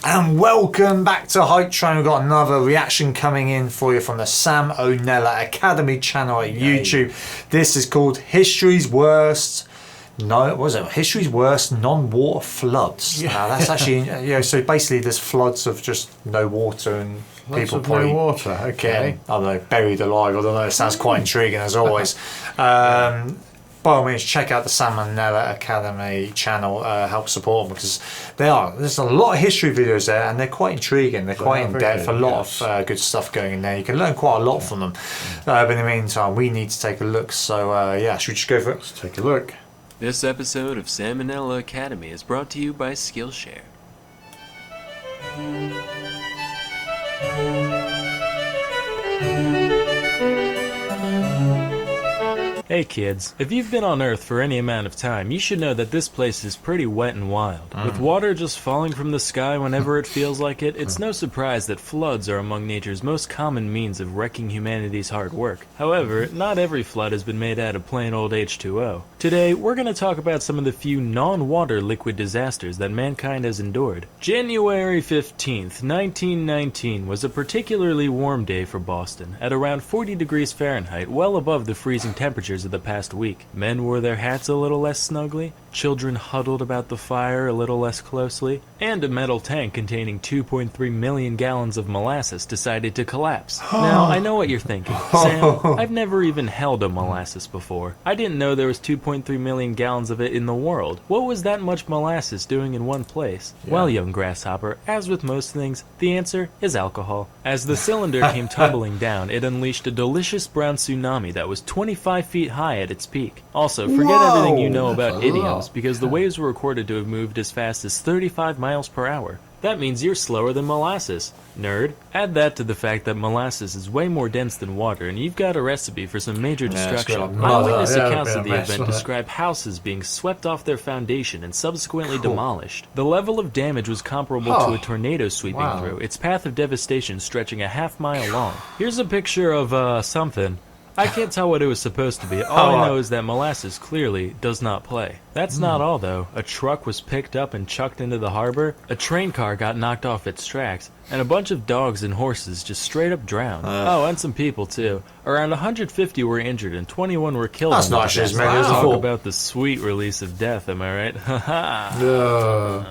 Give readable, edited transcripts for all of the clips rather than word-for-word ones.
And welcome back to HypeTrain. We've got another reaction coming in for you from the Sam ONELLA Academy channel at YouTube. This is called History's Worst non-water floods. Now that's actually, so basically there's floods of just no water and people probably no water. Okay. I don't know, buried alive. I don't know. It sounds quite intriguing as always. By all means, check out the Sam NELLA Academy channel. Help support them because there's a lot of history videos there, and they're quite intriguing. They're quite in depth. A lot of good stuff going in there. You can learn quite a lot from them. But in the meantime, we need to take a look. So yeah, should we just go for it? Let's take a look. This episode of Sam NELLA Academy is brought to you by Skillshare. Hey kids, if you've been on Earth for any amount of time, you should know that this place is pretty wet and wild. With water just falling from the sky whenever it feels like it, it's no surprise that floods are among nature's most common means of wrecking humanity's hard work. However, not every flood has been made out of plain old H2O. Today, we're going to talk about some of the few non-water liquid disasters that mankind has endured. January 15th, 1919 was a particularly warm day for Boston, at around 40 degrees Fahrenheit, well above the freezing temperatures of the past week. Men wore their hats a little less snugly, children huddled about the fire a little less closely, and a metal tank containing 2.3 million gallons of molasses decided to collapse. Now, I know what you're thinking. Sam, I've never even held a molasses before. I didn't know there was 2.3 million gallons of it in the world. What was that much molasses doing in one place? Well, young grasshopper, as with most things, the answer is alcohol. As the cylinder came tumbling down, it unleashed a delicious brown tsunami that was 25 feet high at its peak. Also, forget everything you know about idioms, because the waves were recorded to have moved as fast as 35 miles per hour. That means you're slower than molasses, nerd. Add that to the fact that molasses is way more dense than water, and you've got a recipe for some major destruction. Eyewitness accounts of the event describe houses being swept off their foundation and subsequently demolished. The level of damage was comparable to a tornado sweeping through, its path of devastation stretching a half-mile long. Here's a picture of, something. I can't tell what it was supposed to be. All I know is that molasses clearly does not play. That's not all, though. A truck was picked up and chucked into the harbor, a train car got knocked off its tracks, and a bunch of dogs and horses just straight up drowned. Oh, and some people, too. Around 150 were injured and 21 were killed. That's not as many as Talk about the sweet release of death, am I right? Haha.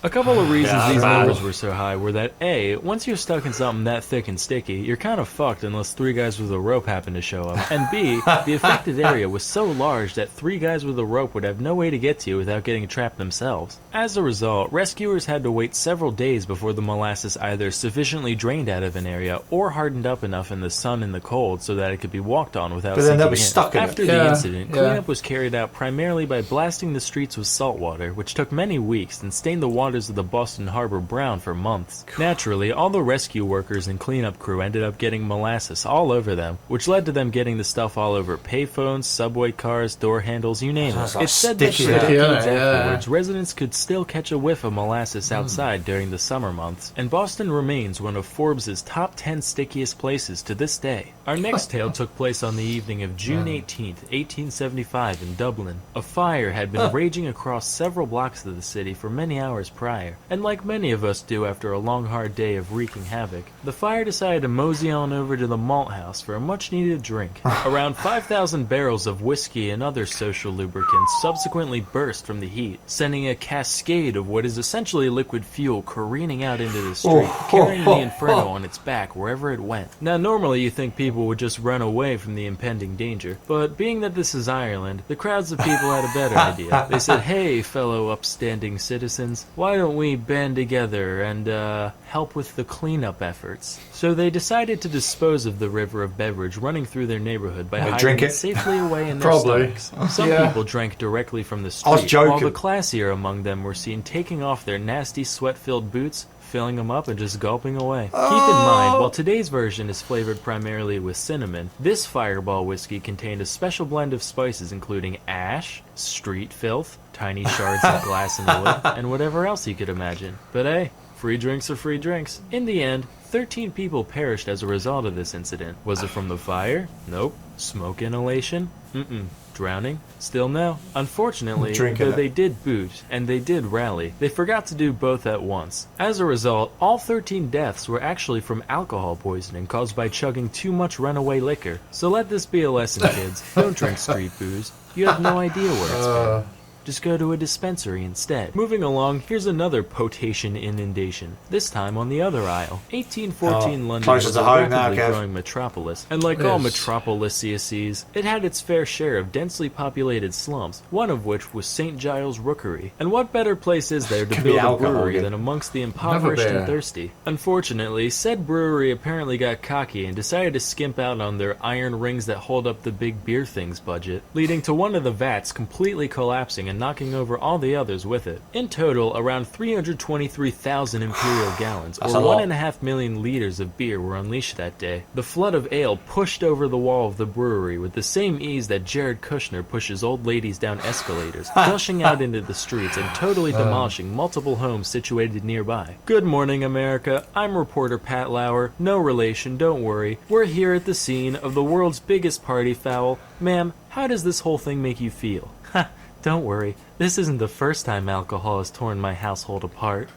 A couple of reasons these numbers were so high were that A, once you're stuck in something that thick and sticky, you're kind of fucked unless 3 guys with a rope happen to show up, and B, the affected area was so large that 3 guys with a rope would have no way to get to you without getting trapped themselves. As a result, rescuers had to wait several days before the molasses either sufficiently drained out of an area or hardened up enough in the sun and the cold so that it could be walked on without sinking in. But then they'll be stuck in it. After the incident, cleanup was carried out primarily by blasting the streets with salt water, which took many weeks and stained the waters of the Boston Harbor brown for months. Naturally, all the rescue workers and cleanup crew ended up getting molasses all over them, which led to them getting the stuff all over payphones, subway cars, door handles, you name it. It's said that for decades afterwards, residents could still catch a whiff of molasses outside during the summer months, and Boston remains one of Forbes' top 10 stickiest places to this day. Our next tale took place on the evening of June 18th, 1875 in Dublin. A fire had been raging across several blocks of the city for many hours prior, and like many of us do after a long hard day of wreaking havoc, the fire decided to mosey on over to the malt house for a much needed drink. Around 5,000 barrels of whiskey and other social lubricants subsequently burst from the heat, sending a cascade of what is essentially liquid fuel careening out into the street, carrying the inferno on its back wherever it went. Now normally you think people would just run away from the impending danger, but being that this is Ireland, the crowds of people had a better idea. They said, hey fellow upstanding citizens, why don't we band together and help with the cleanup efforts? So they decided to dispose of the river of beverage running through their neighborhood by hiding it safely away in their stomachs. Some people drank directly from the street, while the classier among them were seen taking off their nasty sweat-filled boots, filling them up and just gulping away. Keep in mind, while today's version is flavored primarily with cinnamon, this Fireball whiskey contained a special blend of spices including ash, street filth, tiny shards of glass and wood, and whatever else you could imagine. But hey, free drinks are free drinks. In the end, 13 people perished as a result of this incident. Was it from the fire? Nope. Smoke inhalation? Mm-mm. Drowning? Still no. Unfortunately, Drinking though it. they did boot and they did rally, they forgot to do both at once. As a result, all 13 deaths were actually from alcohol poisoning caused by chugging too much runaway liquor. So let this be a lesson, kids. Don't drink street booze. You have no idea where it's from. Just go to a dispensary instead. Moving along, here's another potation inundation, this time on the other aisle. 1814 London closer was to a home now, rapidly Kev. growing metropolis, and like all Yes. metropolises, it had its fair share of densely populated slums, one of which was St. Giles Rookery. And what better place is there to Could be build a alcohol brewery again. than amongst the impoverished beer. and thirsty? Unfortunately, said brewery apparently got cocky and decided to skimp out on their iron rings that hold up the big beer things budget, leading to one of the vats completely collapsing and knocking over all the others with it. In total, around 323,000 imperial gallons, That's or a lot. 1.5 million liters of beer were unleashed that day. The flood of ale pushed over the wall of the brewery with the same ease that Jared Kushner pushes old ladies down escalators, gushing out into the streets and totally demolishing multiple homes situated nearby. Good morning, America. I'm reporter Pat Lauer. No relation, don't worry. We're here at the scene of the world's biggest party foul. Ma'am, how does this whole thing make you feel? Ha! Don't worry, this isn't the first time alcohol has torn my household apart.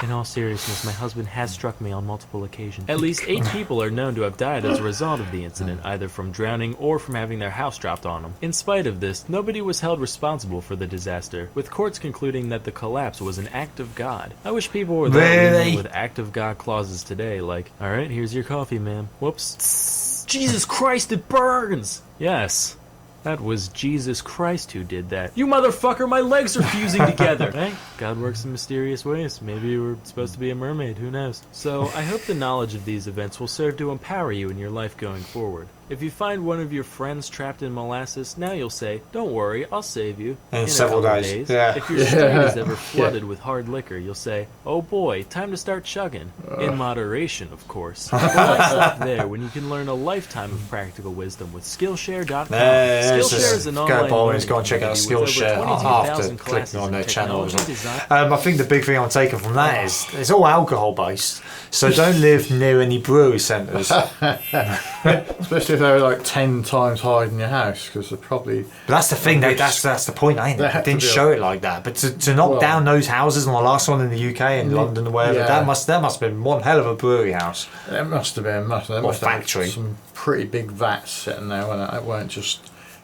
In all seriousness, my husband has struck me on multiple occasions. At least 8 people are known to have died as a result of the incident, either from drowning or from having their house dropped on them. In spite of this, nobody was held responsible for the disaster, with courts concluding that the collapse was an act of God. I wish people were that lenient with act of God clauses today, like, alright, here's your coffee, ma'am. Whoops. Jesus Christ, it burns! Yes. That was Jesus Christ who did that. You motherfucker, my legs are fusing together! Hey, God works in mysterious ways. Maybe you were supposed to be a mermaid, who knows? So, I hope the knowledge of these events will serve to empower you in your life going forward. If you find one of your friends trapped in molasses, now you'll say, don't worry, I'll save you. In a several couple days. Yeah. If your street is ever flooded with hard liquor, you'll say, oh boy, time to start chugging. In moderation, of course. But why stop there when you can learn a lifetime of practical wisdom with Skillshare.com? Skillshare is an Go online Bowen, learning go and check out community with over Skillshare 22,000 after classes clicking on in their channel. technology design. I think the big thing I'm taking from that is it's all alcohol based, so don't live near any brewery centres. Especially if they were like 10 times higher than your house, because they're probably. But that's the thing, that's the point, ain't it? They They had to didn't be show it like that. But to knock down those houses on the last one in the UK and London or wherever, Yeah. that must have been one hell of a brewery house. It must have been. They Or must have factory. some pretty big vats sitting there, weren't it? It weren't just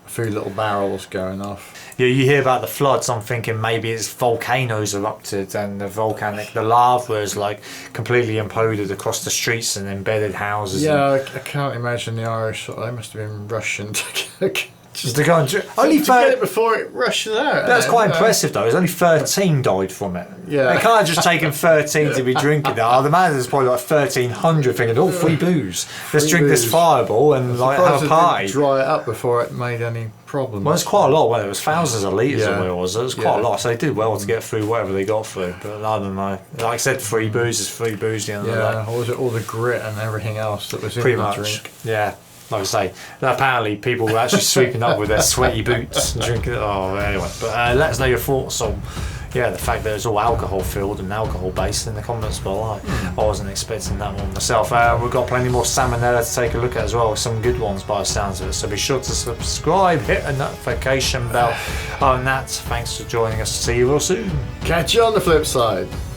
a few little barrels going off. Yeah, you hear about the floods, I'm thinking maybe it's volcanoes erupted and the lava is like completely imploded across the streets and embedded houses. Yeah, I can't imagine the Irish. They must have been rushing to Just to go and only to get third. it before it rushes out. That's quite impressive though. There's only 13 died from it. Yeah. They can't have just taken 13 to be drinking that. I'd imagine there's probably like 1,300 thinking, oh, free booze. Let's drink this booze. fireball and like have a party. Dry it up before it made any problem. Well, it's quite a lot. Well, it was thousands of litres of Yeah. it was. It was quite a Yeah. lot. So they did well to get through whatever they got through. But I don't know. Like I said, free booze is free booze. The end of the day. Yeah, or was it all the grit and everything else that was in Pretty the much. drink? Yeah. Like I say, apparently people were actually sweeping up with their sweaty boots and drinking it. Oh, anyway. But let us know your thoughts on the fact that it's all alcohol filled and alcohol based in the comments below. I wasn't expecting that one myself. We've got plenty more salmonella to take a look at as well, some good ones by the sounds of it. So be sure to subscribe, hit a notification bell. Other than that, thanks for joining us. See you real soon. Catch you on the flip side.